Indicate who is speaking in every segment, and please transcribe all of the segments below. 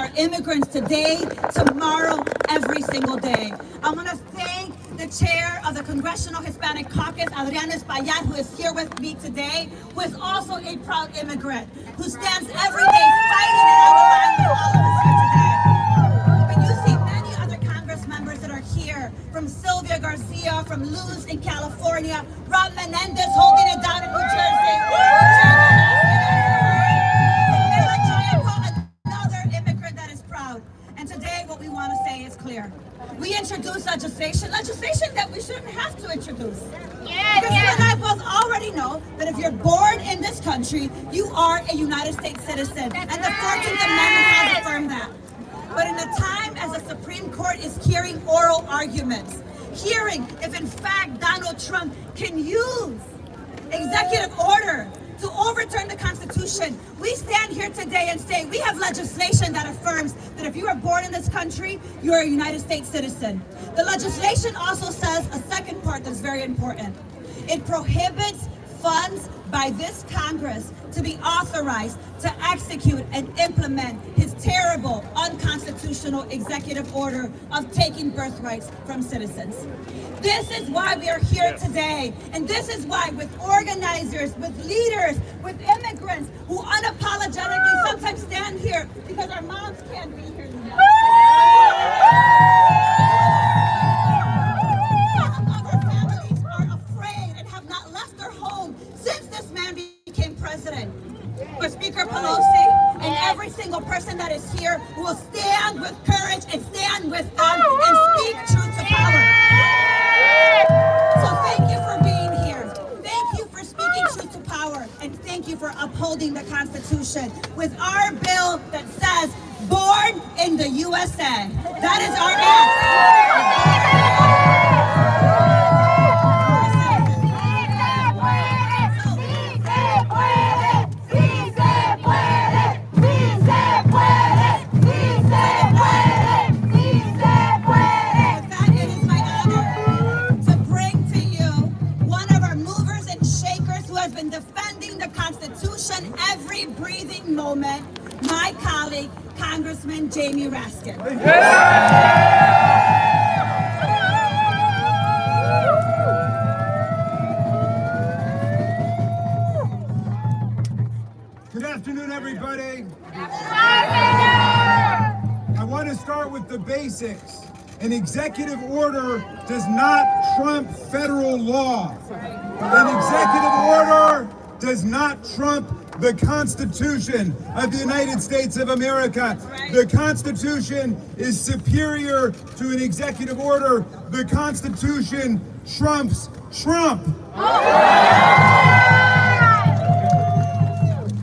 Speaker 1: are immigrants today, tomorrow, every single day. I want to thank the chair of the Congressional Hispanic Caucus, Adriana Espaillat, who is here with me today, who is also a proud immigrant, who stands every day fighting and on the line with all of us here today. But you see many other Congress members that are here, from Sylvia Garcia, from Luz in California, Rob Menendez holding it down in New Jersey, another immigrant that is proud. And today what we want to say is clear. We introduce legislation that we shouldn't have to introduce. Because you and I both already know that if you're born in this country, you are a United States citizen. And the 14th Amendment has affirmed that. But in a time as the Supreme Court is hearing oral arguments, hearing if in fact Donald Trump can use executive order to overturn the Constitution, we stand here today and say we have legislation that affirms that if you are born in this country, you are a United States citizen. The legislation also says a second part that's very important. It prohibits funds by this Congress to be authorized to execute and implement his terrible, unconstitutional executive order of taking birthrights from citizens. This is why we are here today, and this is why with organizers, with leaders, with immigrants who unapologetically sometimes stand here because our moms can't be here tonight. Some of our families are afraid and have not left their home since this man became president. But Speaker Pelosi and every single person that is here will stand with courage and stand with them and speak truth to power. So thank you for being here. Thank you for speaking truth to power. And thank you for upholding the Constitution with our bill that says, born in the USA. That is our act. Every breathing moment, my colleague, Congressman Jamie Raskin.
Speaker 2: Good afternoon, everybody. I want to start with the basics. An executive order does not trump federal law. An executive order does not trump the Constitution of the United States of America. The Constitution is superior to an executive order. The Constitution trumps Trump.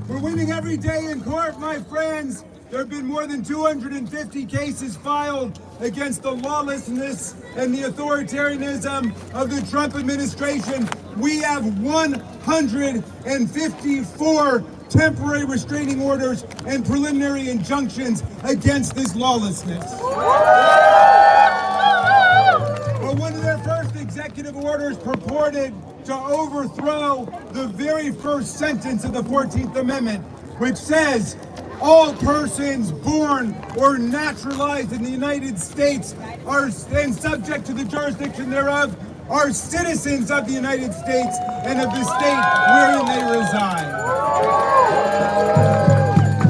Speaker 2: We're winning every day in court, my friends. There have been more than 250 cases filed against the lawlessness and the authoritarianism of the Trump administration. We have 154 temporary restraining orders and preliminary injunctions against this lawlessness. But one of their first executive orders purported to overthrow the very first sentence of the 14th Amendment, which says, all persons born or naturalized in the United States are and subject to the jurisdiction thereof are citizens of the United States and of the state wherein they reside.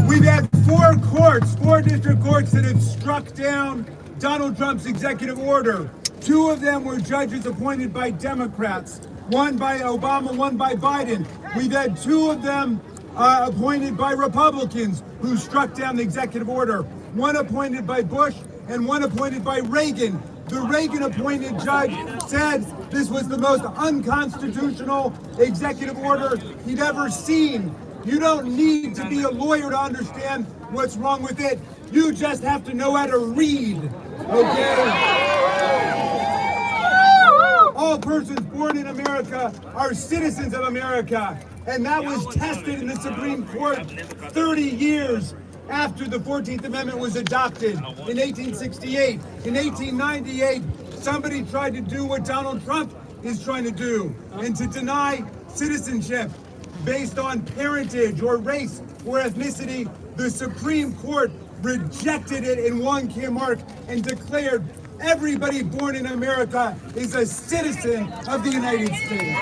Speaker 2: We've had four district courts that have struck down Donald Trump's executive order. Two of them were judges appointed by Democrats, one by Obama, one by Biden. We've had two of them appointed by Republicans who struck down the executive order. One appointed by Bush and one appointed by Reagan. The Reagan-appointed judge said this was the most unconstitutional executive order he'd ever seen. You don't need to be a lawyer to understand what's wrong with it. You just have to know how to read, okay? All persons born in America are citizens of America. And that was tested in the Supreme Court 30 years after the 14th Amendment was adopted in 1868. In 1898, somebody tried to do what Donald Trump is trying to do, and to deny citizenship based on parentage or race or ethnicity. The Supreme Court rejected it in one key mark and declared everybody born in America is a citizen of the United States.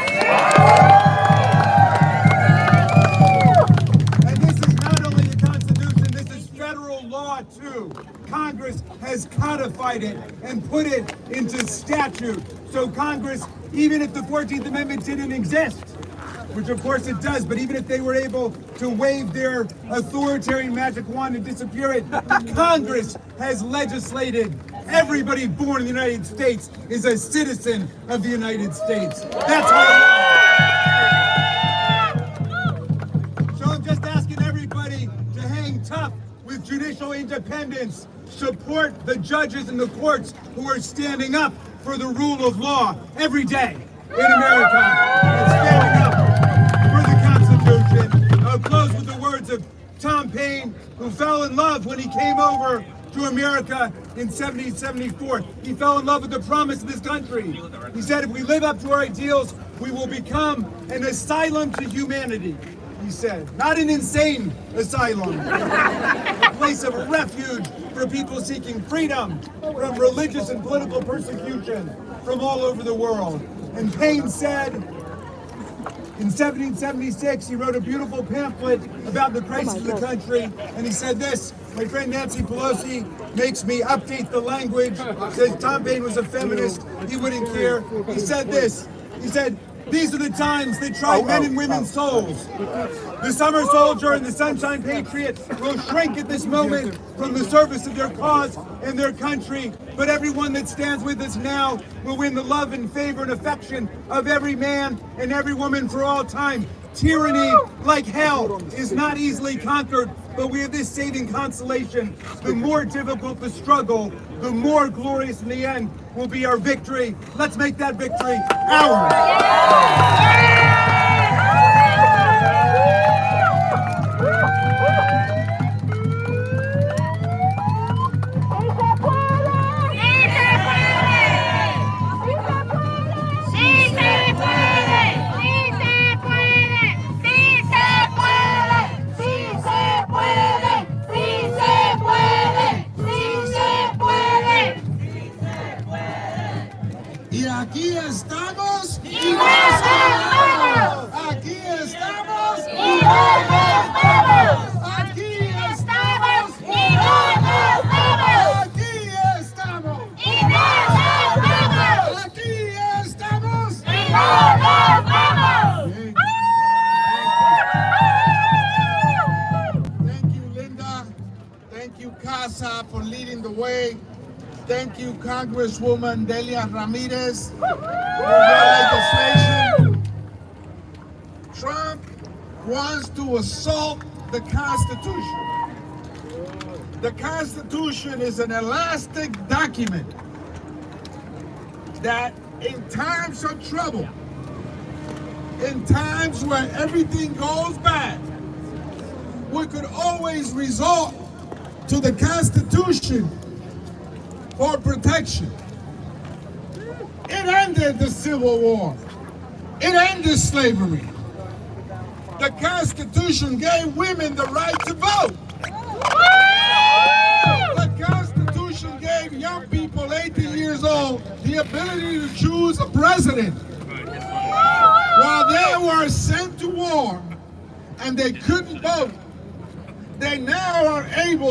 Speaker 2: And this is not only the Constitution, this is federal law too. Congress has codified it and put it into statute. So Congress, even if the 14th Amendment didn't exist, which of course it does, but even if they were able to wave their authoritarian magic wand and disappear it, Congress has legislated everybody born in the United States is a citizen of the United States. That's how. So I'm just asking everybody to hang tough with judicial independence, support the judges and the courts who are standing up for the rule of law every day in America and standing up for the Constitution. I'll close with the words of Tom Paine, who fell in love when he came over to America in 1774. He fell in love with the promise of this country. He said, if we live up to our ideals, we will become an asylum to humanity, he said. Not an insane asylum. A place of refuge for people seeking freedom from religious and political persecution from all over the world. And Paine said, in 1776, he wrote a beautiful pamphlet about the crisis of the country, and he said this: my friend Nancy Pelosi makes me update the language, says Tom Paine was a feminist, he wouldn't care. He said this, he said, these are the times that try men and women's souls. The summer soldier and the sunshine patriot will shrink at this moment from the service of their cause and their country, but everyone that stands with us now will win the love and favor and affection of every man and every woman for all time. Tyranny, like hell, is not easily conquered, but we have this saving consolation. The more difficult the struggle, the more glorious in the end will be our victory. Let's make that victory ours.
Speaker 3: Y aquí estamos y nos quedamos. Aquí estamos y no nos vamos. Aquí estamos y no nos vamos. Aquí estamos y no nos vamos. Aquí estamos y no nos vamos. Thank you, Linda. Thank you, CASA, for leading the way. Thank you, Congresswoman Delia Ramirez, for your legislation. Trump wants to assault the Constitution. The Constitution is an elastic document that in times of trouble, in times where everything goes bad, we could always resort to the Constitution for protection. It ended the Civil War. It ended slavery. The Constitution gave women the right to vote. The Constitution gave young people 18 years old the ability to choose a president. While they were sent to war and they couldn't vote, they now are able